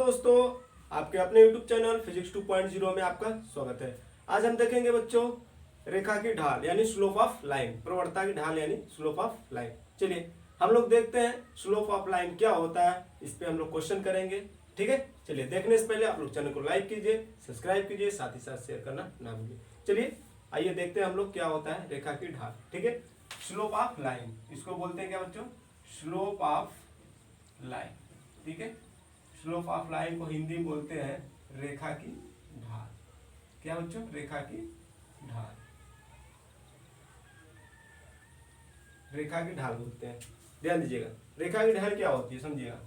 दोस्तों, आपके अपने YouTube चैनल फिजिक्स 2.0 में आपका स्वागत है। आज हम देखेंगे बच्चों रेखा की ढाल यानी स्लोप ऑफ लाइन, प्रवणता की ढाल यानी स्लोप ऑफ लाइन। चलिए हम लोग देखते हैं स्लोप ऑफ लाइन क्या होता है, इस पे हम लोग क्वेश्चन करेंगे। ठीक है, चलिए देखने से पहले आप लोग चैनल को लाइक कीजिए, सब्सक्राइब कीजिए, साथ ही साथ शेयर करना ना भूलिए। चलिए आइए देखते हैं हम लोग क्या होता है रेखा की ढाल। ठीक है, स्लोप ऑफ लाइन इसको बोलते हैं क्या बच्चों, स्लोप ऑफ लाइन। ठीक है, स्लोप ऑफ लाइन को हिंदी में बोलते हैं रेखा की ढाल। क्या बच्चों, रेखा की ढाल, रेखा की ढाल बोलते हैं। ध्यान दीजिएगा, रेखा की ढाल क्या होती है समझिएगा।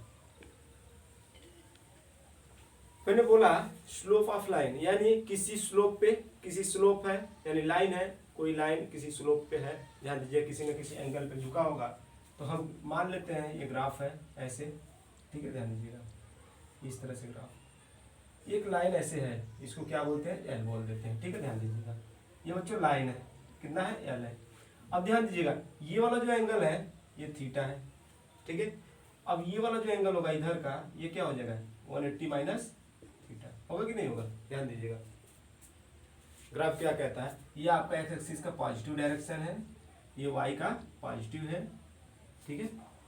मैंने बोला स्लोप ऑफ लाइन यानी किसी स्लोप पे, किसी स्लोप है यानी लाइन है, कोई लाइन किसी स्लोप पे है। ध्यान दीजिए, किसी न किसी एंगल पे झुका होगा, तो हम मान लेते हैं ये ग्राफ है ऐसे। ठीक है, ध्यान दीजिएगा, इस तरह से ग्राफ, एक लाइन ऐसे है, इसको क्या बोलते हैं, एल बोल देते हैं। ठीक है, ध्यान दीजिएगा, ये बच्चों लाइन है, कितना है, एल है। अब ध्यान दीजिएगा, ये वाला जो एंगल है ये थीटा है। ठीक है, अब ये वाला जो एंगल होगा इधर का, ये क्या हो जाएगा, 180 माइनस थीटा होगा कि नहीं होगा। ध्यान दीजिएगा, ग्राफ क्या कहता है, ये आपका एक्स एक्सिस का पॉजिटिव डायरेक्शन है, ये वाई का पॉजिटिव है। ठीक है,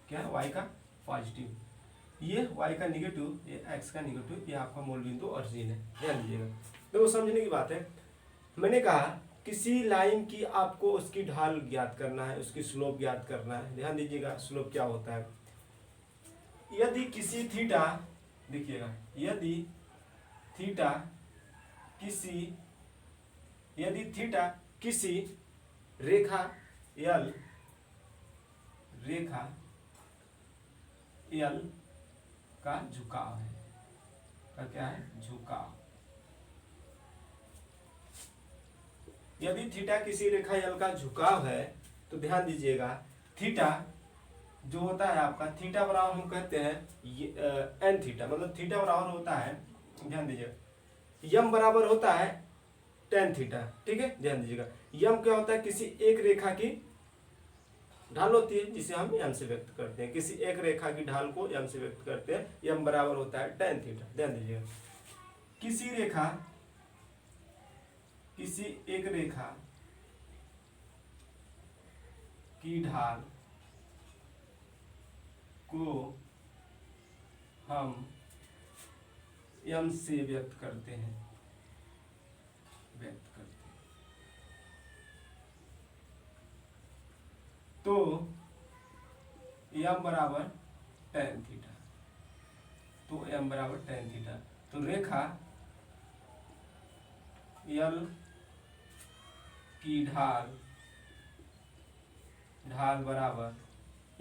क्या है, वाई का पॉजिटिव, ये y का निगेटिव, ये x का निगेटिव, ये आपका मूल बिंदु ओरिजिन है। ध्यान दीजिएगा, देखो समझने की बात है। मैंने कहा किसी लाइन की आपको उसकी ढाल ज्ञात करना है, उसकी स्लोप ज्ञात करना है। ध्यान दीजिएगा, स्लोप क्या होता है, यदि किसी थीटा, देखिएगा, यदि थीटा किसी रेखा यल का झुकाव है, का क्या है, झुकाव। यदि थीटा किसी रेखा यल का झुकाव है तो ध्यान दीजिएगा, थीटा जो होता है आपका, थीटा बराबर हम कहते हैं एन थीटा, मतलब थीटा बराबर होता है, ध्यान दीजिएगा, यम बराबर होता है टेन थीटा। ठीक है, ध्यान दीजिएगा, यम क्या होता है, किसी एक रेखा की ढाल होती है जिसे हम यम से व्यक्त करते हैं, किसी एक रेखा की ढाल को यम से व्यक्त करते हैं, यम बराबर होता है टेन थीटा। ध्यान दीजिएगा, किसी एक रेखा की ढाल को हम यम से व्यक्त करते हैं, तो यम बराबर टेन थीटा, तो यम बराबर टेन थीटा, तो रेखा यल की ढाल बराबर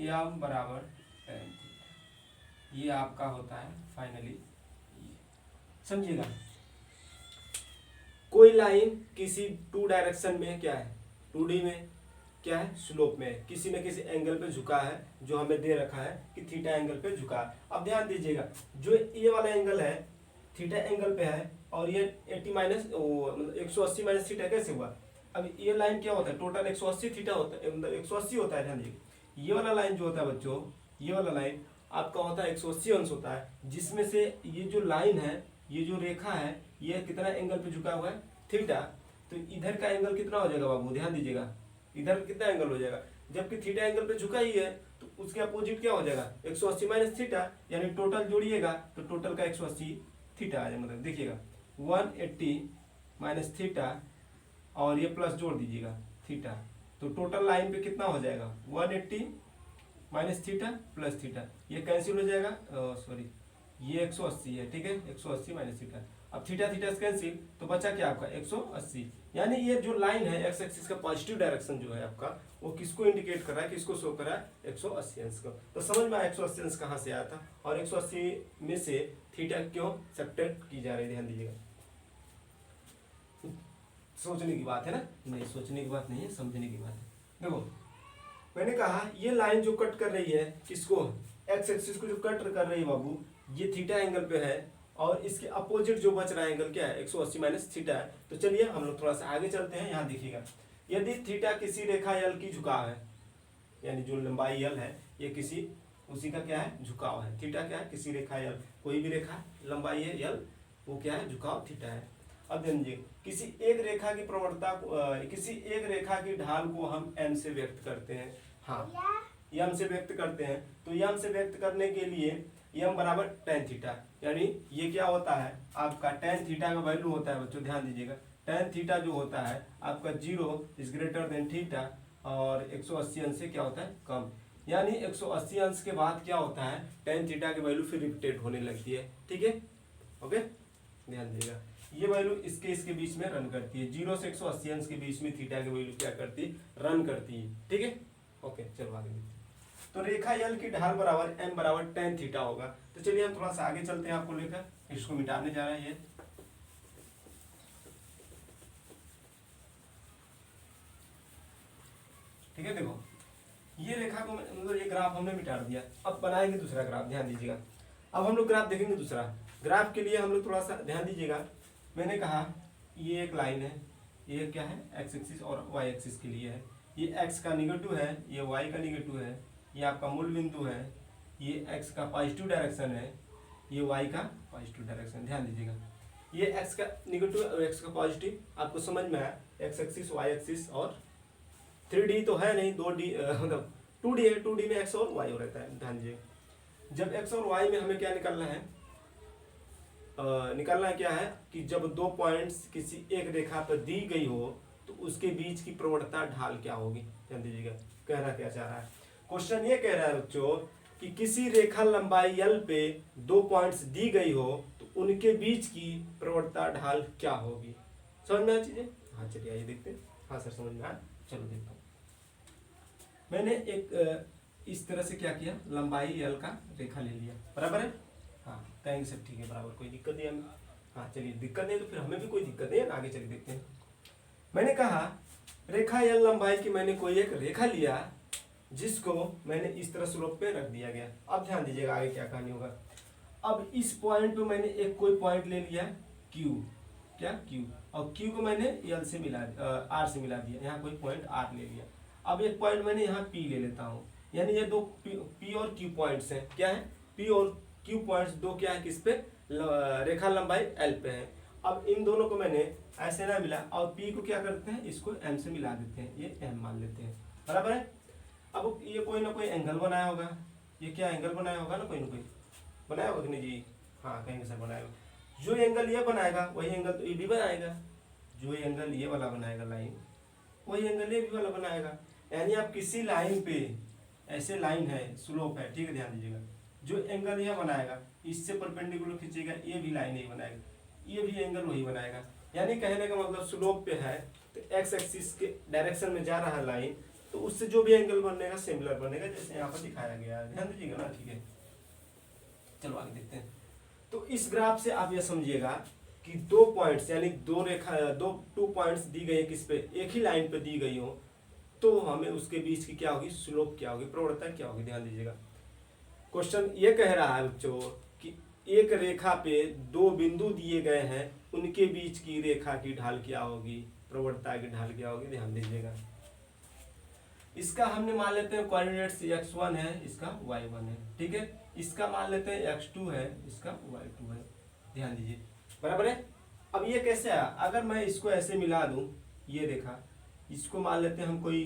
यम बराबर टेन थीटा, ये आपका होता है फाइनली। समझिएगा, कोई लाइन किसी टू डायरेक्शन में क्या है, 2D में क्या है, स्लोप में किसी न किसी एंगल पे झुका है, जो हमें दे रखा है कि थीटा एंगल पे झुका है। अब ध्यान दीजिएगा, जो ये वाला एंगल है थीटा एंगल पे है, और ये 80 माइनस मतलब 180 माइनस थीटा कैसे हुआ। अब ये लाइन क्या होता है, टोटल 180 थीटा होता है, मतलब 180 होता है। ध्यान दीजिए, ये वाला लाइन जो होता है बच्चों, ये वाला लाइन आपका होता है 180 अंश होता है, जिसमें से ये जो लाइन है, ये जो रेखा है, ये कितना एंगल पे झुका हुआ है, थीटा। तो इधर का एंगल कितना हो जाएगा बाबू, ध्यान दीजिएगा, इधर कितना एंगल हो जाएगा, जबकि थीटा एंगल पे झुका ही है, तो उसके अपोजिट क्या हो जाएगा, 180 माइनस थीटा, यानी टोटल जोड़िएगा तो टोटल का 180 थीटा आ जाएगा। मतलब देखिएगा 180 माइनस थीटा, और ये प्लस जोड़ दीजिएगा थीटा, तो टोटल लाइन पे कितना हो जाएगा, 180 माइनस थीटा प्लस थीटा, ये कैंसिल हो जाएगा, सॉरी ये 180 है। ठीक है, 180 माइनस थीटा, अब थीटा थीटा कैंसिल, तो बचा क्या आपका 180। यानी ये जो लाइन है एक्स एक्सिस का पॉजिटिव डायरेक्शन जो है आपका, वो किसको इंडिकेट कर रहा है, किसको शो कर रहा है, 180 अंश को। तो समझ में आया 180 अंश कहाँ से आया था, और 180 में से थीटा क्यों सब्ट्रैक्ट की जा रही है। ध्यान दीजिएगा, सोचने की बात है ना, नहीं सोचने की बात नहीं है, समझने की बात है। देखो मैंने कहा ये लाइन जो कट कर रही है किसको, एक्स एक्सिस को जो कट कर रही है बाबू, ये थीटा एंगल पे है, और इसके अपोजिट जो बच रहा है एंगल क्या है, 180 माइनस थीटा है। तो चलिए हम लोग थोड़ा सा आगे चलते हैं। यहाँ देखिएगा, यदि थीटा किसी रेखा यल की झुकाव है, यानी जो लंबाई यल है ये किसी उसी का क्या है, झुकाव है। थीटा क्या है, किसी रेखा यल, कोई भी रेखा लंबाई है यल, वो क्या है, झुकाव थीटा है। अब ध्यान दीजिए, किसी एक रेखा की प्रवणता को किसी एक रेखा की ढाल को हम m से व्यक्त करते हैं। हाँ, m से व्यक्त करते हैं। तो m से व्यक्त करने के लिए m बराबर tan थीटा, यानी ये क्या होता है आपका tan थीटा का वैल्यू होता है बच्चों, ध्यान दीजिएगा। tan थीटा जो होता है आपका 0 इज ग्रेटर देन थीटा, और 180 अंश से क्या होता है, कम। यानी 180 अंश के बाद क्या होता है, tan थीटा की वैल्यू फिर रिपीटेट होने लगती है। ठीक है, ओके, ध्यान दीजिएगा। ये वैल्यू इसके बीच में रन करती है, 0 से 180 अंश के बीच में थीटा की वैल्यू क्या करती है, रन करती है। ठीक है, ओके, चलो आगे देखते हैं। तो रेखा यल की ढाल बराबर m बराबर tan थीटा होगा। तो चलिए हम थोड़ा सा आगे चलते हैं, आपको लेकर इसको मिटाने जा रहे हैं। ठीक है, देखो ये रेखा को मतलब ये ग्राफ हमने मिटा दिया। अब बनाएंगे दूसरा ग्राफ, ध्यान दीजिएगा। अब हम लोग ग्राफ देखेंगे दूसरा। ग्राफ के लिए हम लोग थोड़ा सा ध्यान दीजिएगा। मैंने कहा ये एक लाइन है, ये क्या है, एक्स एक्सिस और वाई एक्सिस के लिए है। ये एक्स का निगेटिव है, ये वाई का निगेटिव है, ये आपका मूल बिंदु है, ये एक्स का पॉजिटिव डायरेक्शन है, ये वाई का पॉजिटिव डायरेक्शन। ध्यान दीजिएगा, ये एक्स का निगेटिव और एक्स का पॉजिटिव आपको समझ में आया। एक्स एक्सिस, वाई एक्सिस, और 3D तो है नहीं, 2D मतलब 2D है। 2D में एक्स और वाई रहता है। ध्यान दीजिए, जब एक्स और वाई में हमें क्या निकालना है, निकालना क्या है कि जब दो पॉइंट्स किसी एक रेखा पर दी गई हो तो उसके बीच की प्रवणता ढाल क्या होगी। ध्यान दीजिएगा, कहना क्या चाह रहा है क्वेश्चन, ये कह रहा है बच्चों कि किसी रेखा लंबाई यल पे दो पॉइंट्स दी गई हो तो उनके बीच की प्रवणता ढाल क्या होगी। समझ में आ चीजें? हाँ चलिए आइए देखते हैं। हाँ सर समझ में आया, चलो देखता हूँ। मैंने एक इस तरह से क्या किया, लंबाई यल का रेखा ले लिया, बराबर है। हाँ कहेंगे सब ठीक है, बराबर, कोई दिक्कत नहीं हमें। हाँ चलिए, दिक्कत नहीं तो फिर हमें भी कोई दिक्कत नहीं है, आगे चलिए देखते हैं। मैंने कहा रेखा यल लंबाई की मैंने कोई एक रेखा लिया जिसको मैंने इस तरह स्लोप पे रख दिया गया। अब ध्यान दीजिएगा आगे क्या कहानी होगा। अब इस पॉइंट पे मैंने एक कोई पॉइंट ले लिया Q, क्या Q, और Q को मैंने L से मिला R से मिला दिया, यहाँ कोई पॉइंट R ले लिया। अब एक पॉइंट मैंने यहाँ P ले लेता हूँ, यानी ये दो P और Q पॉइंट्स हैं। क्या है, P और Q पॉइंट्स दो क्या है, किस पे, रेखा लंबाई L पे है। अब इन दोनों को मैंने ऐसे ना मिला, और P को क्या करते हैं, इसको M से मिला देते हैं, ये M मान लेते हैं, बराबर है। अब ये कोई ना कोई एंगल बनाया होगा, ये क्या एंगल बनाया होगा ना कोई बनाया होगा कि नहीं जी। हाँ कहेंगे सर बनाएगा। जो एंगल ये बनाएगा वही एंगल तो ये भी बनाएगा, जो एंगल ये वाला बनाएगा लाइन, वही एंगल ये भी वाला बनाएगा। यानी आप किसी लाइन पे, ऐसे लाइन है, स्लोप है, ठीक है, ध्यान दीजिएगा, जो एंगल यह बनाएगा इससे परपेंडिकुलर खींचेगा, ये भी लाइन यही बनाएगा, ये भी एंगल वही बनाएगा। यानी कहने का मतलब स्लोप पे है तो एक्स एक्सिस के डायरेक्शन में जा रहा है लाइन, तो उससे जो भी एंगल बनेगा सिमिलर बनेगा, जैसे यहाँ पर दिखाया गया है। ध्यान दीजिएगा ना, ठीक है, चलो आगे देखते हैं। तो इस ग्राफ से आप यह समझिएगा कि दो पॉइंट्स, यानी दो रेखा, टू पॉइंट्स दी गई है किस पे, एक ही लाइन पे दी गई हो, तो हमें उसके बीच की क्या होगी, स्लोप क्या होगी, प्रवणता क्या होगी। ध्यान दीजिएगा, क्वेश्चन ये कह रहा है बच्चों कि एक रेखा पे दो बिंदु दिए गए हैं, उनके बीच की रेखा की ढाल क्या होगी, प्रवणता की ढाल क्या होगी। ध्यान दीजिएगा, इसका हमने मान लेते हैं कोऑर्डिनेट्स x1 है, इसका y1 है, ठीक है। इसका मान लेते हैं x2 है, इसका y2 है। ध्यान दीजिए, बराबर है। अब ये कैसे आया, अगर मैं इसको ऐसे मिला दूं, ये रेखा, इसको मान लेते हैं हम कोई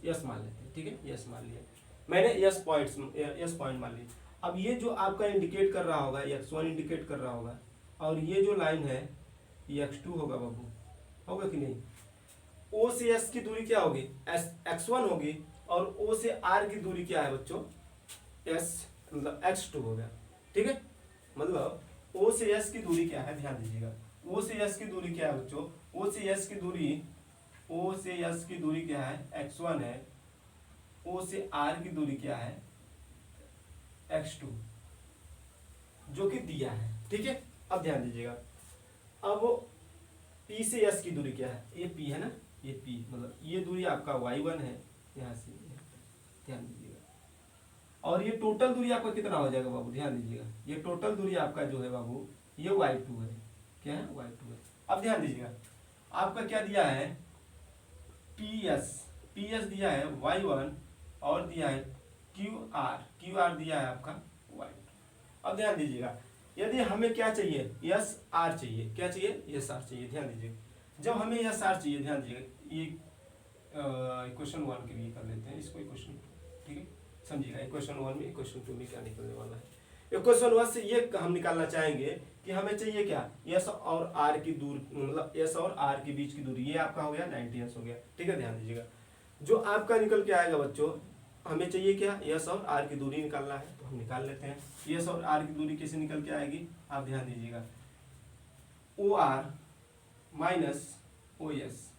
यस मान लेते हैं, ठीक है, यस मान लिया मैंने, यस पॉइंट मान लिया। अब ये जो आपका इंडिकेट कर रहा होगा, x1 इंडिकेट कर रहा होगा, और ये जो लाइन है ये x2 होगा बाबू, होगा कि नहीं। O से S की दूरी क्या होगी, x1 होगी, और O से R की दूरी क्या है बच्चों, S मतलब x2 हो गया, ठीक है। मतलब O से S की दूरी क्या है, ध्यान दीजिएगा, O से S की दूरी क्या है बच्चों, O से S की दूरी क्या है, x1 है, O से R की दूरी क्या है, x2, जो कि दिया है, ठीक है। अब ध्यान दीजिएगा, अब P से S की दूरी क्या है, ये P है ना, ये P मतलब ये दूरी आपका y1 है, यहाँ से ध्यान दीजिएगा, और ये टोटल दूरी आपका कितना हो जाएगा बाबू, ध्यान दीजिएगा, ये टोटल दूरी आपका जो है बाबू ये y2 है, क्या है, y2 है। अब ध्यान दीजिएगा, आपका क्या दिया है, PS दिया है y1 और दिया है क्यू आर दिया है आपका y2। अब ध्यान दीजिएगा, यदि हमें क्या चाहिए, यस आर चाहिए, क्या चाहिए, यस आर चाहिए। ध्यान दीजिएगा, जब हमें यस आर चाहिए, ध्यान दीजिएगा, ये इक्वेशन 1 के लिए कर लेते हैं इसको इक्वेशन 2, ठीक है, समझिएगा इक्वेशन 1 में इक्वेशन 2 में क्या निकलने वाला है। इक्वेशन 1 से ये हम निकालना चाहेंगे कि हमें चाहिए क्या, यस और आर की दूर, मतलब यस और आर के बीच की दूरी, ये आपका हो गया 90 यस हो गया, ठीक है। ध्यान दीजिएगा, जो आपका निकल के आएगा बच्चों, हमें चाहिए क्या, यस और आर की दूरी निकालना है, तो हम निकाल लेते हैं। यस और आर की दूरी कैसे निकल के आएगी, आप ध्यान दीजिएगा, O R minus O S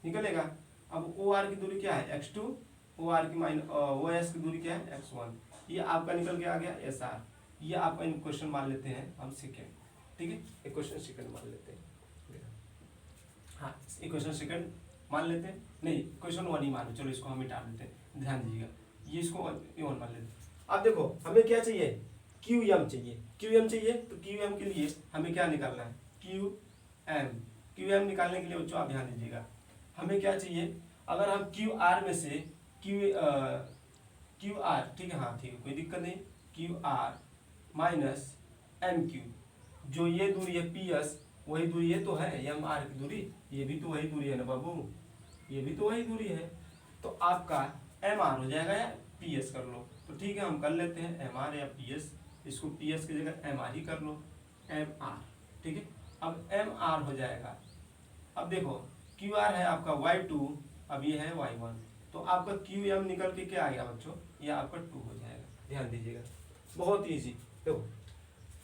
निकलेगा। अब ओ आर की दूरी क्या है, x2, ओ आर की माइनस ओ एस की दूरी क्या है, x1, ये आपका निकल के आ गया एस आर। ये आपका इक्वेशन मान लेते हैं हम सेकेंड, ठीक है, इक्वेशन सेकेंड मान लेते हैं, हाँ इक्वेशन सेकेंड मान लेते हैं, नहीं इक्वेशन 1 ही मान लो, चलो इसको हम मिटा देते हैं। ध्यान दीजिएगा, ये इसको 1 मान लेते हैं। अब देखो हमें क्या चाहिए, क्यू एम चाहिए, क्यू एम चाहिए, तो क्यू एम के लिए हमें क्या निकालना है, क्यू एम निकालने के लिए बच्चों आप ध्यान दीजिएगा, हमें क्या चाहिए, अगर हम क्यू आर में से क्यू आर, ठीक है, हाँ ठीक है, कोई दिक्कत नहीं, Q R minus M Q, जो ये दूरी है पी एस, वही दूरी है तो है एम आर की दूरी, ये भी तो वही दूरी है ना बाबू, ये भी तो वही दूरी है, तो आपका एम आर हो जाएगा या पी एस कर लो, तो ठीक है हम कर लेते हैं एम आर या पी एस, इसको पी एस की जगह एम आर ही कर लो, एम आर, ठीक है। अब एम आर हो जाएगा, अब देखो क्यू आर है आपका y2, अब ये है y1, तो आपका क्यू एम निकल के क्या आ गया बच्चों, ये आपका 2 हो जाएगा। ध्यान दीजिएगा, बहुत ईजी, देखो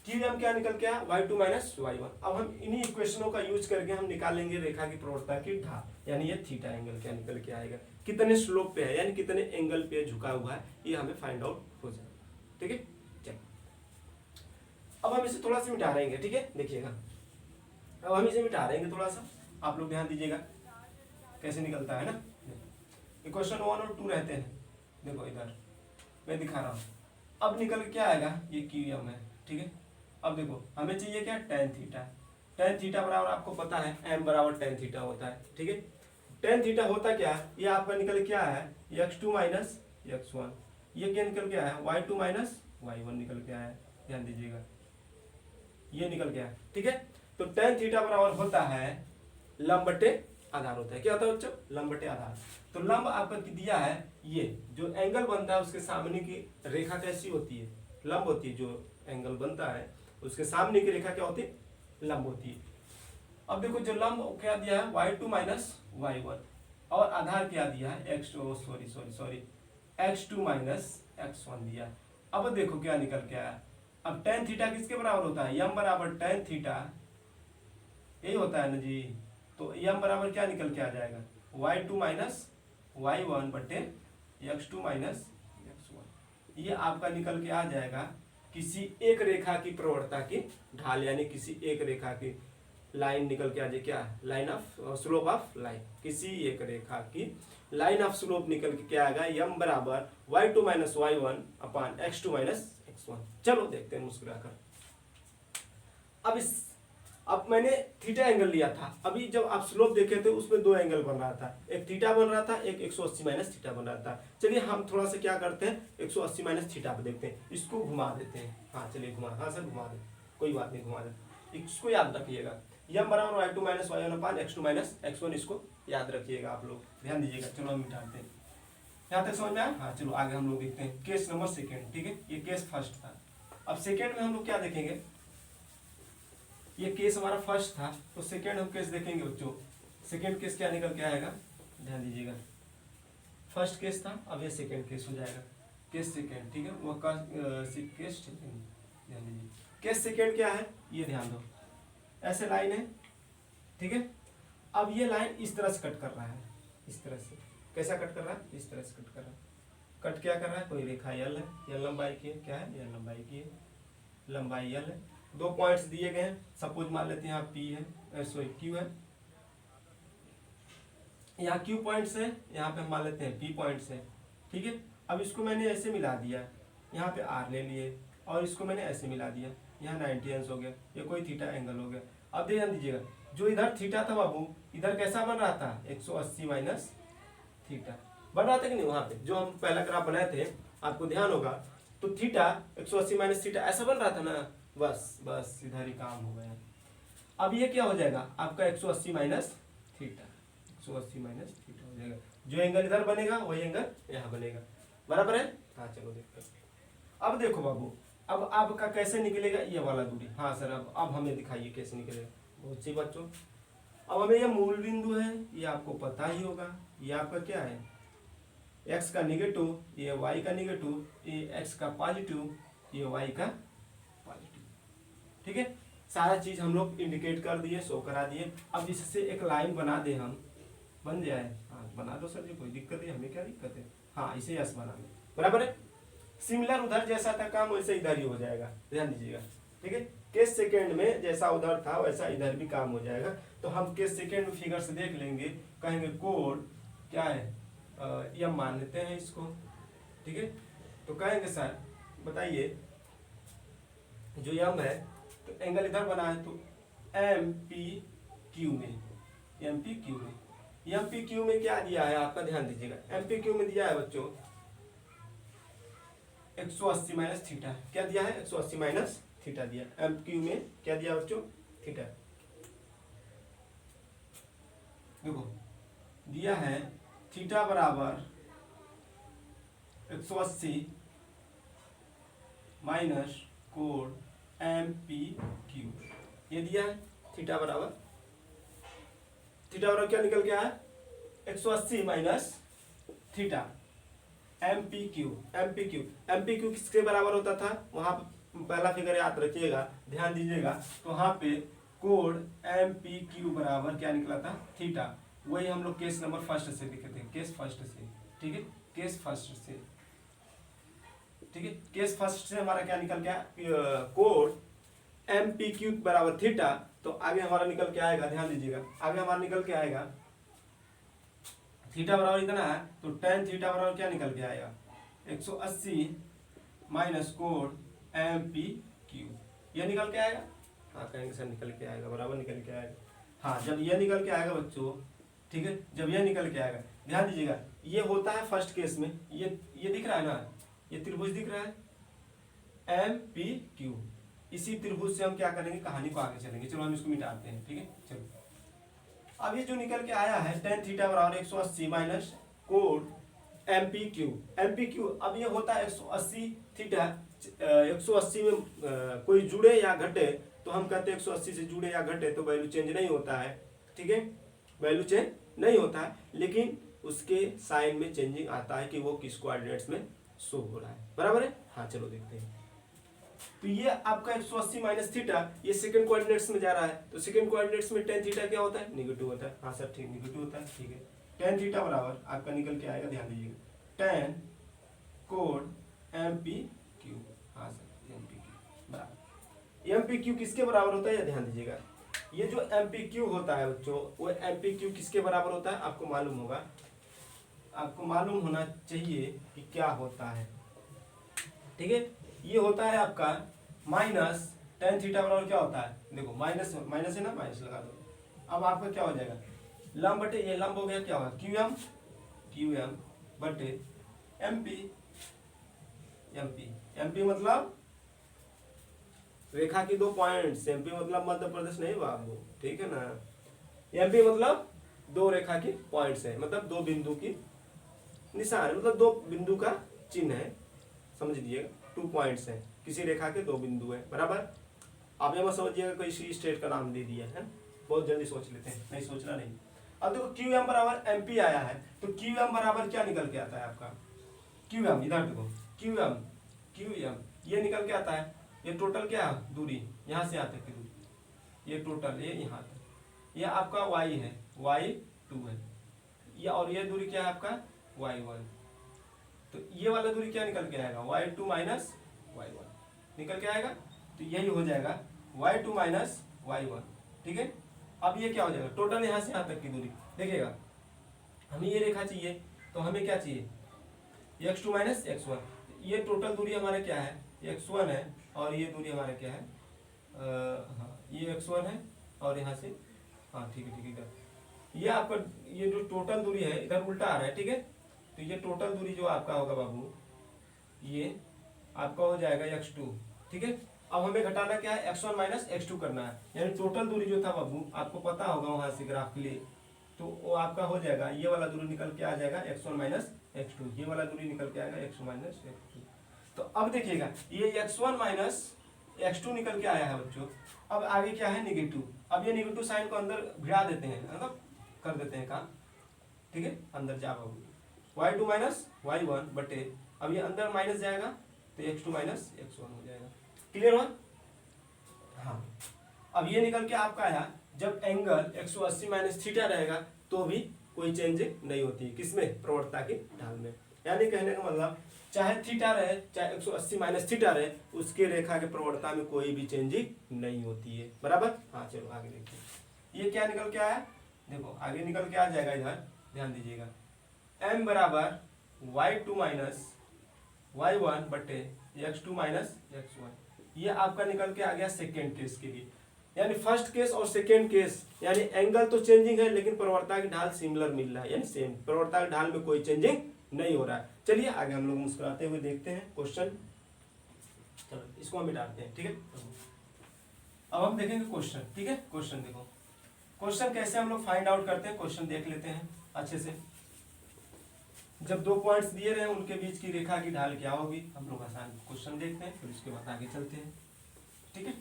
क्यू एम क्या निकल के आया, y2 माइनस y1। अब हम इन्हीं इक्वेशनों का यूज करके हम निकालेंगे रेखा की प्रवणता की ढाल, यानी ये थीटा एंगल क्या निकल के आएगा, कितने स्लोप पे है, यानी कितने एंगल पे झुका हुआ है, ये हमें फाइंड आउट हो जाएगा, ठीक है। चलिए अब हम इसे थोड़ा सा मिटा रहेंगे, ठीक है, देखिएगा अब हम इसे मिटा रहेंगे थोड़ा सा, आप लोग ध्यान दीजिएगा कैसे निकलता है ना। इक्वेशन 1 और 2 रहते हैं, देखो इधर मैं दिखा रहा हूँ, अब निकल के क्या आएगा, ये क्यू एम है, ठीक है। अब देखो हमें चाहिए क्या, टेन थीटा, टेन थीटा बराबर आपको पता है एम बराबर टेन थीटा होता है, ठीक है। टेन थीटा होता क्या, ये आपका निकल क्या है, x2 माइनस x1, ये क्या निकल के आया, y2 माइनस y1 निकल के आया, ध्यान दीजिएगा ये निकल गया, ठीक है। तो टेन थीटा बराबर होता है लंब बटे आधार होता है, क्या होता है बच्चों, लंब बटे आधार। तो लंब आपका दिया है, ये जो एंगल बनता है उसके सामने की रेखा कैसी होती है, लंब होती है, जो एंगल बनता है उसके सामने की रेखा क्या होती है, लंब होती है। अब देखो जो लंब क्या दिया है, y2 माइनस y1, और आधार क्या दिया है, x2 माइनस x1 दिया। अब देखो क्या निकल के आया, अब टेन थीटा किसके बराबर होता है, यम बराबर टेन थीटा, यही होता है ना जी, तो यम बराबर क्या निकल के आ जाएगा, y2 माइनस y1 बटे x2 माइनस x1, ये आपका निकल के आ जाएगा किसी एक रेखा की प्रवणता की ढाल, यानी किसी एक रेखा की लाइन निकल के आ जाए, क्या line of slope of line, किसी एक रेखा की लाइन ऑफ स्लोप निकल के क्या आएगा, यम बराबर y2 माइनस y1 अपान x2 माइनस x1। चलो देखते हैं मुस्कुराकर। अब मैंने थीटा एंगल लिया था, अभी जब आप स्लोप देखे थे उसमें दो एंगल बन रहा था, एक थीटा बन रहा था, एक 180 माइनस थीटा बन रहा था। चलिए हम थोड़ा सा क्या करते हैं, 180 माइनस थीटा पे देखते हैं, इसको घुमा देते हैं, हाँ चलिए घुमा, हाँ सर घुमा दे, कोई बात नहीं घुमा दे, इसको याद रखिएगा, यम बराबर y2 माइनस y1 अपान x2 माइनस x1, इसको याद रखिएगा आप लोग, ध्यान दीजिएगा। चलो हम मिटाते हैं, यहाँ तक समझ में आया, हाँ चलो आगे हम लोग देखते हैं केस नंबर सेकेंड, ठीक है, ये केस फर्स्ट था। अब सेकेंड में हम लोग क्या देखेंगे, ये केस हमारा फर्स्ट था, तो सेकेंड हम केस देखेंगे बच्चों। सेकेंड केस क्या निकल के आएगा, ध्यान दीजिएगा, फर्स्ट केस था, अब ये सेकेंड केस हो जाएगा, केस सेकेंड, ठीक है, वो केस सेकेंड, ध्यान दीजिए केस सेकेंड क्या है, ये ध्यान दो, ऐसे लाइन है, ठीक है। अब ये लाइन इस तरह से कट कर रहा है, इस तरह से, कैसा कट कर रहा है, इस तरह से कट कर रहा है, कट क्या कर रहा है, कोई रेखा यल है, यल लंबाई की है, क्या है, यल लंबाई की है, लंबाई यल है, दो पॉइंट्स दिए गए हैं, सपोज मान लेते हैं यहाँ पी है, सॉरी क्यू है, यहाँ क्यू पॉइंट्स है, यहाँ पे हम मान लेते हैं पी पॉइंट्स है, ठीक है। अब इसको मैंने ऐसे मिला दिया, यहाँ पे आर ले लिए, और इसको मैंने ऐसे मिला दिया, यहाँ 90 अंश हो गया, ये कोई थीटा एंगल हो गया। अब ध्यान दीजिएगा, जो इधर थीटा था बाबू, इधर कैसा बन रहा था, 180 माइनस थीटा बन रहा था कि नहीं, वहाँ पे जो हम पहला ग्राफ बनाए थे, आपको ध्यान होगा, तो थीटा 180 माइनस थीटा ऐसा बन रहा था ना, बस बस इधर ही काम हो गया। अब ये क्या हो जाएगा आपका 180 माइनस थीटा, 180 माइनस थीटा हो जाएगा। जो एंगल इधर बनेगा वही एंगल यहाँ बनेगा, बराबर है। हाँ चलो देखते हैं। अब देखो बाबू, अब आपका कैसे निकलेगा ये वाला दूरी। हाँ सर, अब हमें दिखाइए कैसे निकलेगा। बहुत सही बच्चों, अब हमें ये मूल बिंदु है, ये आपको पता ही होगा। ये आपका क्या है, x का निगेटिव, ये y का निगेटिव, ये x का पॉजिटिव, ये y का पॉजिटिव। ठीक है, सारा चीज हम लोग इंडिकेट कर दिए, शो करा दिए। अब इससे एक लाइन बना दे हम, बन जाए। हाँ बना दो सर जी, कोई दिक्कत है, हमें क्या दिक्कत है। हाँ इसे यस बना दो, बराबर है। सिमिलर उधर जैसा था काम वैसे इधर ही हो जाएगा, ध्यान दीजिएगा। ठीक है, केस सेकेंड में जैसा उधर था वैसा इधर भी काम हो जाएगा। तो हम केस सेकेंड में फिगर से देख लेंगे, कहेंगे कोड क्या है, यम मान लेते हैं इसको। ठीक है, तो कहेंगे सर बताइए जो यम है, तो एंगल इधर बना है, तो एम पी क्यू में, एम पी क्यू में, एम पी क्यू में क्या दिया है आपका, ध्यान दीजिएगा। एम पी क्यू में दिया है बच्चों 180 माइनस थीटा। क्या दिया है, 180 माइनस थीटा दिया। एम क्यू में क्या दिया बच्चों, थीटा। देखो दिया है थीटा बराबर 180 माइनस कोड एम पी क्यू, ये दिया है। थीटा बराबर क्या निकल के आया, 180 minus theta M P Q. M P Q किसके बराबर होता था, वहां पहला फिगर याद रखिएगा, ध्यान दीजिएगा। तो वहां पे कोड एम पी क्यू बराबर क्या निकला था, थीटा। वही हम लोग केस नंबर फर्स्ट से लिखे थे, केस फर्स्ट से। ठीक है, केस फर्स्ट से। ठीक है, केस फर्स्ट से हमारा क्या निकल गया, कोड एम पी क्यू बराबर थीटा। तो आगे हमारा निकल के आएगा, ध्यान दीजिएगा, आगे हमारा निकल के आएगा थीटा बराबर इतना है, तो टेन थीटा बराबर क्या निकल के आएगा, 180 माइनस कोड एम पी क्यू, ये निकल के आएगा। हाँ कहेंगे सर निकल के आएगा, बराबर निकल के आएगा। हाँ जब ये निकल के आएगा बच्चों, ठीक है, जब ये निकल के आएगा, ध्यान दीजिएगा, ये होता है फर्स्ट केस में, ये दिख रहा है ना, ये त्रिभुज दिख रहा है एम पी क्यू। इसी त्रिभुज से हम क्या करेंगे, कहानी को आगे चलेंगे। चलो हम इसको मिटाते हैं। ठीक है, चलो अब ये जो निकल के आया है टेन थीटा बराबर 180 माइनस कोड M P Q. M P Q अब ये होता है 180 थीटा। 180 में कोई जुड़े या घटे, तो हम कहते हैं 180 से जुड़े या घटे तो वैल्यू चेंज नहीं होता है। ठीक है, वैल्यू चेंज नहीं होता है, लेकिन उसके साइन में चेंजिंग आता है कि वो किस कोऑर्डिनेट्स में शो हो रहा है, बराबर है। हाँ चलो देखते हैं। तो ये आपका 180 माइनस थीटा ये सेकंड कोऑर्डिनेट्स में जा रहा है, तो सेकंड कोऑर्डिनेट्स में टेन थीटा क्या होता है, नेगेटिव होता है। हाँ सर ठीक, नेगेटिव होता है। ठीक है, टेन थीटा बराबर आपका निकल के आएगा, ध्यान दीजिएगा, टेन कोड एम पी क्यू। हाँ सर एम पी क्यू बराबर, एम पी क्यू किसके बराबर होता है, ध्यान दीजिएगा। ये जो एम पी क्यू होता है बच्चों, वो एम पी क्यू किसके बराबर होता है, आपको मालूम होगा, आपको मालूम होना चाहिए कि क्या होता है। ठीक है, ये होता है आपका माइनस टेन थीटा बराबर क्या होता है, देखो माइनस माइनस है ना, माइनस लगा दो। अब आपका क्या हो जाएगा, लंब बटे ये लंब हो गया, क्या होगा क्यू एम बटे एम पी। एम पी मतलब रेखा की दो पॉइंट्स, एम पी मतलब मध्य प्रदेश नहीं बाबू, ठीक है ना। एम पी मतलब दो रेखा की पॉइंट्स है, मतलब दो बिंदु की निशान है, मतलब दो बिंदु का चिन्ह है, समझ लीजिएगा। 2 पॉइंट्स हैं, किसी रेखा के 2 बिंदु है, बराबर। आप ये मत समझिएगा किसी स्टेट का नाम दे दिया है, बहुत जल्दी सोच लेते हैं, नहीं सोचना नहीं। अब देखो क्यू एम बराबर एम पी आया है, तो क्यू एम बराबर क्या निकल के आता है आपका, क्यू एम, इधर देखो क्यू एम ये निकल के आता है, ये टोटल क्या दूरी यहाँ से यहाँ तक की दूरी, ये टोटल ये यहाँ तक, ये आपका वाई है, y2 है, ये और ये दूरी क्या है आपका y1। तो ये वाला दूरी क्या निकल के आएगा, y2 माइनस y1 निकल के आएगा, तो यही हो जाएगा y2 माइनस y1। ठीक है, अब ये क्या हो जाएगा, टोटल यहाँ से यहाँ तक की दूरी। देखिएगा हमें ये रेखा चाहिए, तो हमें क्या चाहिए, x2 माइनस x1। ये टोटल दूरी हमारा क्या है, x1 है, और ये दूरी हमारा क्या है, हाँ ये x1 है, और यहाँ से हाँ ठीक है इधर ये आपका ये जो टोटल दूरी है इधर उल्टा आ रहा है। ठीक है, तो ये टोटल दूरी जो आपका होगा बाबू, ये आपका हो जाएगा x2, ठीक है। अब हमें घटाना क्या है, x1 माइनस x2 करना है, यानी टोटल दूरी जो था बाबू आपको पता होगा वहां से ग्राफ के लिए, तो वो आपका हो जाएगा, ये वाला दूरी निकल के आ जाएगा x1 माइनस x2, ये वाला दूरी निकल के आएगा x1 माइनस x2। तो अब देखिएगा ये x1 माइनस x2 निकल के आया है बच्चों। अब आगे क्या है, निगेटिव। अब ये निगेटिव साइन को अंदर भिड़ा देते हैं, मतलब कर देते हैं काम, ठीक है। अंदर जा बाबू y2 माइनस y1 बटे, अब ये अंदर माइनस जाएगा तो x2 माइनस x1 हो जाएगा। क्लियर हुआ? हाँ। अब ये निकल के आपका आया, जब एंगल 180 माइनस थीटा रहेगा तो भी कोई चेंजिंग नहीं होती है, किसमें, प्रवणता की ढाल में। यानी कहने का मतलब चाहे थीटा रहे चाहे 180 माइनस थीटा रहे, उसके रेखा के प्रवणता में कोई भी चेंजिंग नहीं होती है, बराबर। हाँ चलो आगे देखते हैं, ये क्या निकल के आया, देखो आगे निकल के आ जाएगा, इधर ध्यान दीजिएगा, m बराबर y2 माइनस y1 बटे x2 माइनस x1। ये आपका निकल के आ गया सेकेंड केस के लिए। यानी फर्स्ट केस और सेकेंड केस, यानी एंगल तो चेंजिंग है लेकिन प्रवणता की ढाल सिमिलर मिल रहा है, यानी सेम, प्रवणता की ढाल में कोई चेंजिंग नहीं हो रहा है। चलिए आगे हम लोग मुस्कुराते हुए देखते हैं क्वेश्चन। चलो इसको हम मिटाते हैं, ठीक है। अब हम देखेंगे क्वेश्चन, ठीक है। क्वेश्चन देखो, क्वेश्चन कैसे हम लोग फाइंड आउट करते हैं, क्वेश्चन देख लेते हैं अच्छे से। जब दो पॉइंट्स दिए रहे उनके बीच की रेखा की ढाल क्या होगी, हम लोग आसान क्वेश्चन देखते हैं, फिर उसके बाद आगे चलते हैं, ठीक है।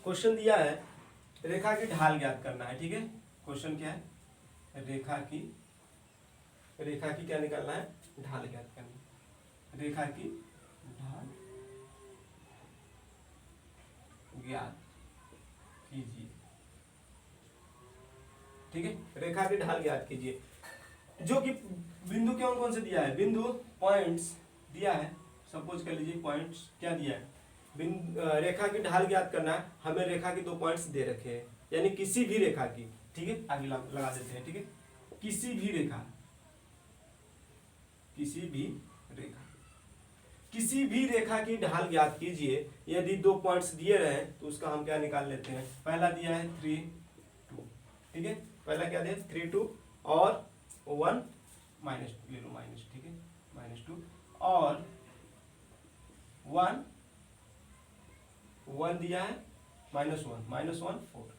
क्वेश्चन दिया है रेखा की ढाल ज्ञात करना है, ठीक है। क्वेश्चन क्या है, रेखा की क्या निकालना है, ढाल ज्ञात करनी है। रेखा की ढाल ज्ञात कीजिए, ठीक है। रेखा की ढाल ज्ञात कीजिए, जो कि बिंदु कौन कौन से दिया है, बिंदु पॉइंट्स दिया है, सपोज कर लीजिए पॉइंट्स क्या दिया है, रेखा की ढाल ज्ञात करना है, हमें रेखा के दो पॉइंट्स दे रखे हैं, यानी किसी भी रेखा की, ठीक है। आगे लगा देते हैं, ठीक है। किसी भी रेखा की ढाल ज्ञात कीजिए। यदि दो पॉइंट्स दिए रहे तो उसका हम क्या निकाल लेते हैं, पहला दिया है 3 2, ठीक है। पहला क्या दिया 3 2 और 1 माइनस ले लो, माइनस, ठीक है, -2 और 1 दिया है -1 4,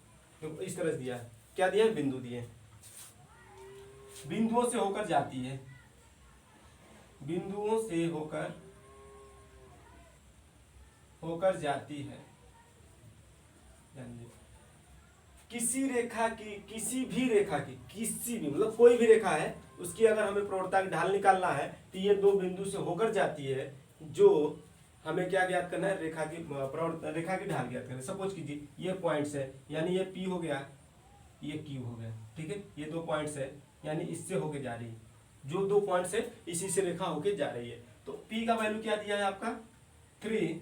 तो इस तरह से दिया है। क्या दिया है, बिंदु दिए, बिंदुओं से होकर जाती है, बिंदुओं से होकर जाती है। किसी रेखा की, किसी भी रेखा की, किसी भी मतलब कोई भी रेखा है, उसकी अगर हमें प्रवणता की ढाल निकालना है तो ये दो बिंदु से होकर जाती है, जो हमें क्या ज्ञात करना है, रेखा की ढाल ज्ञात करना है। सपोज कीजिए ये पॉइंट्स है, यानी ये P हो गया, ये Q हो गया, ठीक है। ये दो पॉइंट्स है, यानी इससे होके जा रही है, जो दो पॉइंट्स है इसी से रेखा होके जा रही है। तो P का वैल्यू क्या दिया है आपका 3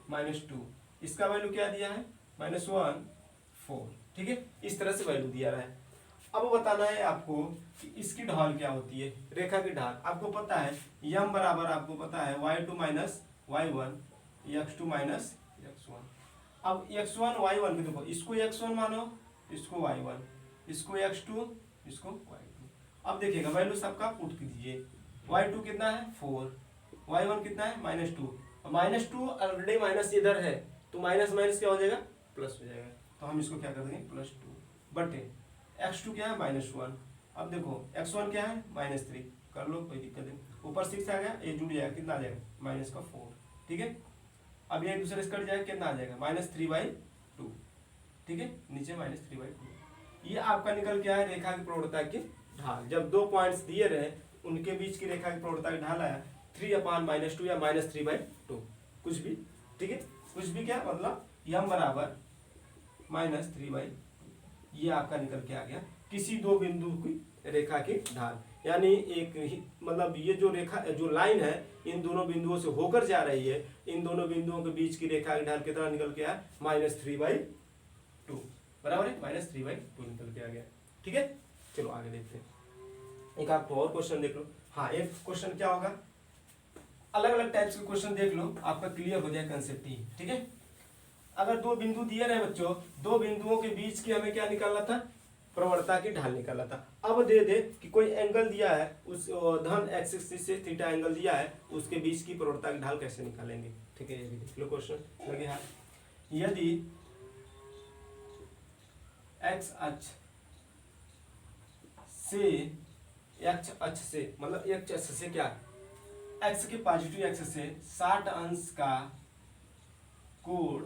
-2, इसका वैल्यू क्या दिया है -1 4, ठीक है। इस तरह से वैल्यू दिया रहा है। अब बताना है आपको कि इसकी ढाल क्या होती है, रेखा की ढाल। आपको पता है m बराबर, आपको पता है y2 minus y1 x2 minus x1। अब x1 y1 भी देखो, इसको x1 मानो, इसको y1, इसको x2, इसको y2। अब देखिएगा वैल्यू सबका पुट कीजिए, y2 कितना है 4, y1 कितना है -2, -2 ऑलरेडी माइनस इधर है, तो माइनस माइनस क्या हो जाएगा, प्लस हो जाएगा। तो हम इसको क्या कर देंगे, +2 बटे x2 क्या है -1। अब देखो x1 क्या है -3, कर लो कोई दिक्कत नहीं, ऊपर 6 आ गया, ये जुड़ जाएगा, कितना आ जाएगा -4, ठीक है। अब ये दूसरे से कट जाएगा, कितना आ जाएगा -3/2, ठीक है, नीचे -3/2। ये आपका निकल के आया रेखा की प्रवणता की ढाल। जब दो पॉइंट्स दिए रहे उनके बीच की रेखा की प्रवणता की ढाल आया 3/-2 या -3/2, कुछ भी, ठीक है। कुछ भी क्या मतलब m बराबर -3/2, ये आपका निकल के आ गया किसी दो बिंदु की रेखा की ढाल। यानी एक मतलब ये जो रेखा, जो लाइन है इन दोनों बिंदुओं से होकर जा रही है, इन दोनों बिंदुओं के बीच की रेखा की ढाल कितना निकल के आया -3/2, बराबर है, -3/2 निकल के आ गया, ठीक है। चलो आगे देखते हैं, एक आपको और क्वेश्चन देख लो। हाँ, एक क्वेश्चन क्या होगा, अलग अलग टाइप्स के क्वेश्चन देख लो, आपका क्लियर हो जाए कंसेप्ट ही, ठीक है। अगर दो बिंदु दिए रहे बच्चों, दो बिंदुओं के बीच की हमें क्या निकालना था, प्रवणता की ढाल निकाला था। अब दे दे कि कोई एंगल दिया है, उस धन एक्स एक्सिस से थीटा एंगल दिया है, उसके बीच की प्रवणता की ढाल कैसे निकालेंगे। ठीक है, ये भी देख लो क्वेश्चन लगे हाथ। यदि एक्स अक्ष से एक्स अक्ष से मतलब एक्स अक्ष से क्या, एक्स के पॉजिटिव एक्स से 60 अंश का कोण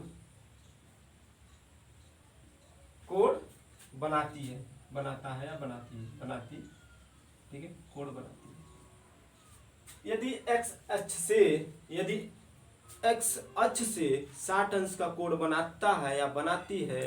बनाती है, बनाता है या बनाती, ठीक है, कोण बनाती है। यदि एक्स अक्ष से 60 अंश का कोण बनाता है या बनाती है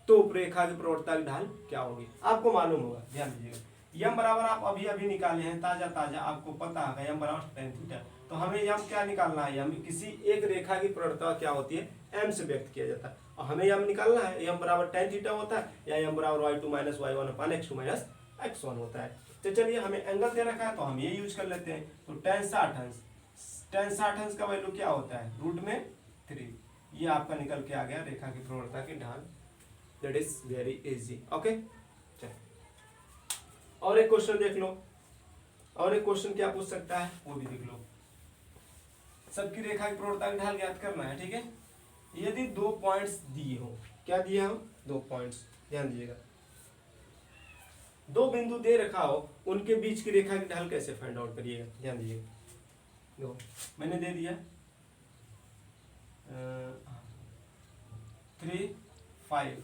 तो उपरेखा की प्रवणता की ढाल क्या होगी। आपको मालूम होगा, ध्यान दीजिएगा, यम बराबर आप अभी निकाले हैं ताजा आपको पता है यम बराबर tan थीटा। तो हमें यम क्या निकालना है, यम किसी एक रेखा की प्रवणता क्या होती है, m से व्यक्त किया जाता है, और हमें यम निकालना है, यम बराबर tan थीटा होता है या यम बराबर y2 माइनस y1 अपान x2 माइनस x1 होता है। तो चलिए हमें एंगल दे रखा है तो हम ये यूज कर लेते हैं। तो tan 60 अंश का वैल्यू क्या होता है, √3। ये आपका निकल के आ गया रेखा की प्रवणता की ढाल। That is very easy. Okay, और एक क्वेश्चन देख लो, और एक क्वेश्चन क्या पूछ सकता है वो भी देख लो। सबकी रेखा की प्रवणता की ढाल ज्ञात करना है, ठीक है। यदि 2 पॉइंट्स दिए हो, क्या दिए हो, 2 पॉइंट्स, ध्यान दीजिएगा, 2 बिंदु दे रखा हो, उनके बीच की रेखा की ढाल कैसे फाइंड आउट करिएगा, ध्यान दीजिएगा। देखो मैंने दे दिया 3, 5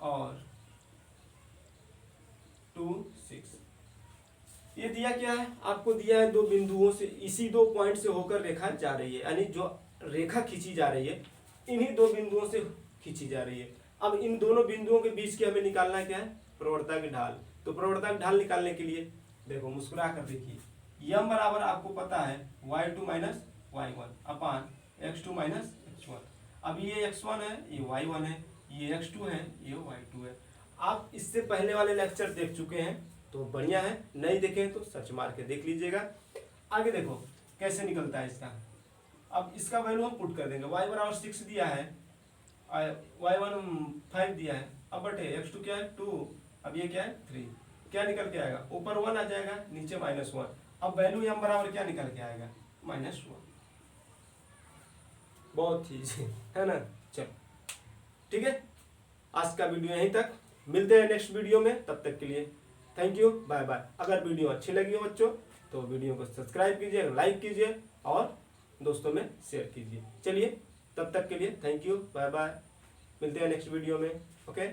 और 2, 6। ये दिया क्या है, आपको दिया है 2 बिंदुओं से, इसी 2 पॉइंट से होकर रेखा जा रही है, यानी जो रेखा खींची जा रही है इन्हीं 2 बिंदुओं से खींची जा रही है। अब इन दोनों बिंदुओं के बीच की हमें निकालना क्या है, प्रवणता की ढाल। तो प्रवणता की ढाल निकालने के लिए देखो मुस्कुरा कर देखिए, यम बराबर आपको पता है y2 माइनस y1 अपान x2 माइनस x1। अब ये x1 है, ये y1 है, ये x2 है, ये y2 है। आप इससे पहले वाले लेक्चर देख चुके हैं तो बढ़िया है, नहीं देखे तो सर्च मार के देख लीजिएगा। आगे देखो कैसे निकलता है इसका। अब इसका वैल्यू हम पुट कर देंगे, y बराबर 6 दिया है, y1 5 दिया है, अब बटे x2 क्या है 2, अब ये क्या है 3, क्या निकल के आएगा, ऊपर 1 आ जाएगा, नीचे -1। अब वैल्यू यम बराबर क्या निकल के आएगा, -1। बहुत ही है ना। चलो ठीक है, आज का वीडियो यहीं तक, मिलते हैं नेक्स्ट वीडियो में, तब तक के लिए थैंक यू, बाय बाय। अगर वीडियो अच्छी लगी हो बच्चों तो वीडियो को सब्सक्राइब कीजिए, लाइक कीजिए और दोस्तों में शेयर कीजिए। चलिए तब तक के लिए थैंक यू, बाय बाय, मिलते हैं नेक्स्ट वीडियो में। ओके।